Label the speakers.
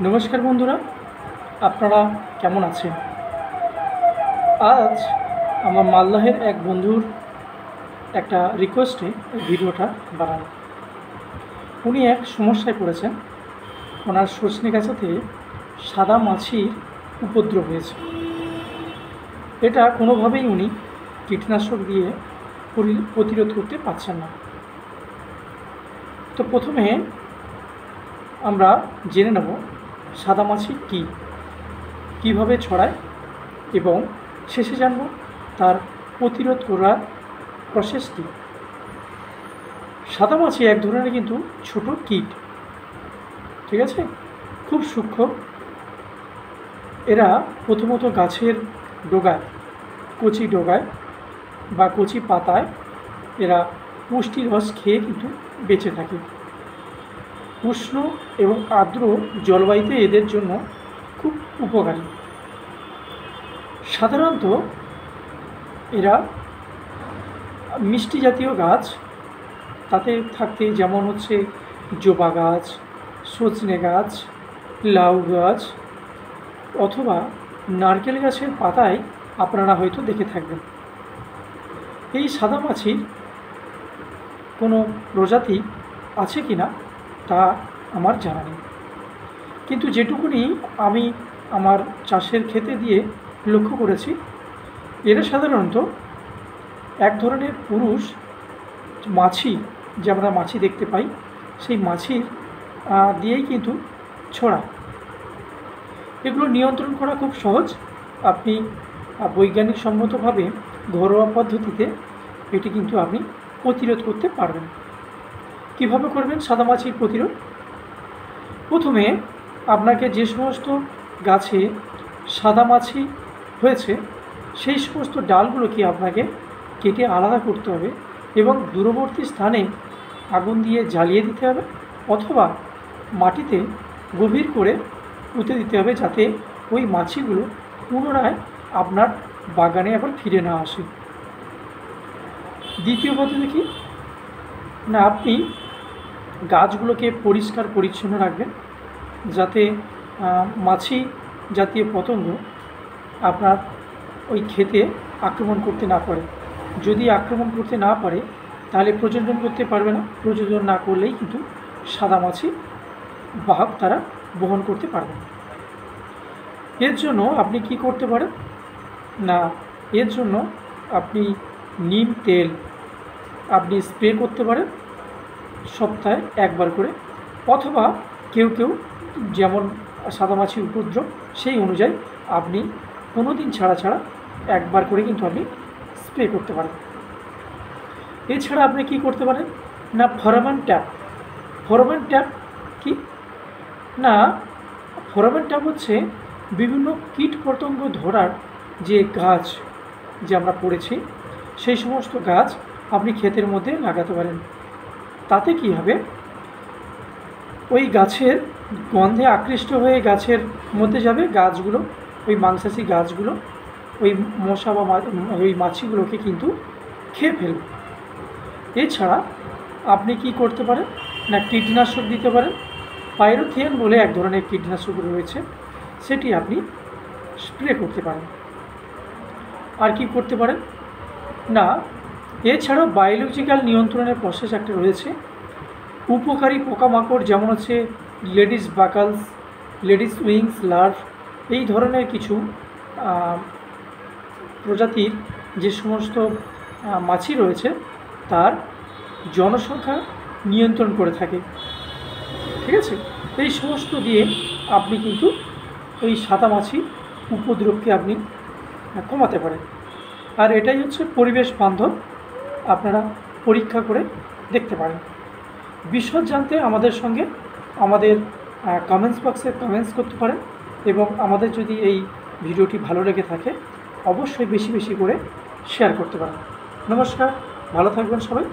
Speaker 1: নমস্কার বন্ধুরা, আপনারা কেমন আছেন? আজ আমার মালদহের এক বন্ধুর একটা রিকোয়েস্টে এই ভিডিওটা বানানো। উনি এক সমস্যায় পড়েছেন। ওনার সজনে গাছেতে সাদা মাছির উপদ্রব হয়েছে। এটা কোনোভাবেই উনি কীটনাশক দিয়ে প্রতিরোধ করতে পারছেন না। তো প্রথমে আমরা জেনে নেব সাদা মাছি কী, কীভাবে ছড়ায় এবং শেষে জানব তার প্রতিরোধ করার প্রসেস কী। সাদা মাছি এক ধরনের কিন্তু ছোট কীট, ঠিক আছে, খুব সূক্ষ্ম। এরা প্রথমত গাছের ডগায়, কচি ডগায় বা কচি পাতায় এরা পুষ্টি রস খেয়ে কিন্তু বেঁচে থাকে। উষ্ণ এবং আর্দ্র জলবায়ুতে এদের জন্য খুব উপকারী। সাধারণত এরা মিষ্টি জাতীয় গাছ, তাতে থাকতে যেমন হচ্ছে জবা গাছ, সজনে গাছ, লাউ গাছ অথবা নারকেল গাছের পাতায় আপনারা হয়তো দেখে থাকবেন। এই সাদা মাছির কোনো প্রজাতি আছে কি না তা আমার জানা নেই, কিন্তু যেটুকুনি আমি আমার চাষের ক্ষেতে দিয়ে লক্ষ্য করেছি, এরা সাধারণত এক ধরনের পুরুষ মাছি, যে আমরা মাছি দেখতে পাই, সেই মাছির দিয়েই কিন্তু ছড়ায়। এগুলো নিয়ন্ত্রণ করা খুব সহজ। আপনি বৈজ্ঞানিক সম্মতভাবে ঘরোয়া পদ্ধতিতে এটি কিন্তু আপনি প্রতিরোধ করতে পারবেন। কিভাবে করবেন সাদা মাছির প্রতিরোধ? প্রথমে আপনাকে যে সমস্ত গাছে সাদা মাছি হয়েছে সেই সমস্ত ডালগুলোকে আপনাকে কেটে আলাদা করতে হবে এবং দূরবর্তী স্থানে আগুন দিয়ে জ্বালিয়ে দিতে হবে অথবা মাটিতে গভীর করে পুঁতে দিতে হবে, যাতে ওই মাছিগুলো পুনরায় আপনার বাগানে আবার ফিরে না আসে। দ্বিতীয় পদ্ধতি কি না, আপনি গাছগুলোকে পরিষ্কার পরিচ্ছন্ন রাখবেন, যাতে মাছি জাতীয় পতঙ্গ আপনার ওই ক্ষেতে আক্রমণ করতে না পারে। যদি আক্রমণ করতে না পারে তাহলে প্রজনন করতে পারবে না। প্রজনন না করলেই কিন্তু সাদা মাছি বাহক তারা বহন করতে পারবে। এর জন্য আপনি কি করতে পারেন না, এর জন্য আপনি নিম তেল আপনি স্প্রে করতে পারেন সপ্তাহে একবার করে, অথবা কেউ কেউ যেমন সাদা মাছির উপদ্রব সেই অনুযায়ী আপনি 15 দিন ছাড়া ছাড়া একবার করে কিন্তু আপনি স্প্রে করতে পারেন। এছাড়া আপনি কি করতে পারেন না, ফেরোমন ট্র্যাপ। ফেরোমন ট্র্যাপ কি না, ফেরোমন ট্র্যাপ হচ্ছে বিভিন্ন কীট পতঙ্গ ধরার যে গাছ যে আমরা পড়েছি, সেই সমস্ত গাছ আপনি ক্ষেতের মধ্যে লাগাতে পারেন। তাতে কি হবে, ওই গাছের গন্ধে আকৃষ্ট হয়ে গাছের মধ্যে যাবে, গাছগুলো ওই মাংসাশী গাছগুলো ওই মশা বা ওই মাছিগুলোকে কিন্তু খেয়ে ফেলবে। এছাড়া আপনি কি করতে পারেন না, কীটনাশক দিতে পারেন। পাইরোথিয়ান বলে এক ধরনের কীটনাশক রয়েছে, সেটি আপনি স্প্রে করতে পারেন। আর কি করতে পারেন না, এছাড়াও বায়োলজিক্যাল নিয়ন্ত্রণের প্রসেস একটা রয়েছে। উপকারী পোকামাকড় যেমন হচ্ছে লেডিস বাকালস, লেডিস উইংস লার্ভ, এই ধরনের কিছু প্রজাতির যে সমস্ত মাছি রয়েছে তার জনসংখ্যা নিয়ন্ত্রণ করে থাকে, ঠিক আছে। এই সমস্ত দিয়ে আপনি কিন্তু এই সাদা মাছি উপদ্রবকে আপনি কমাতে পারেন। আর এটাই হচ্ছে পরিবেশ বান্ধব, আপনারা পরীক্ষা করে দেখতে পারেন। বিশদ জানতে আমাদের সঙ্গে আমাদের কমেন্টস বক্সে কমেন্টস করতে পারেন, এবং আমাদের যদি এই ভিডিওটি ভালো লেগে থাকে অবশ্যই বেশি বেশি করে শেয়ার করতে পারেন। নমস্কার, ভালো থাকবেন সবাই।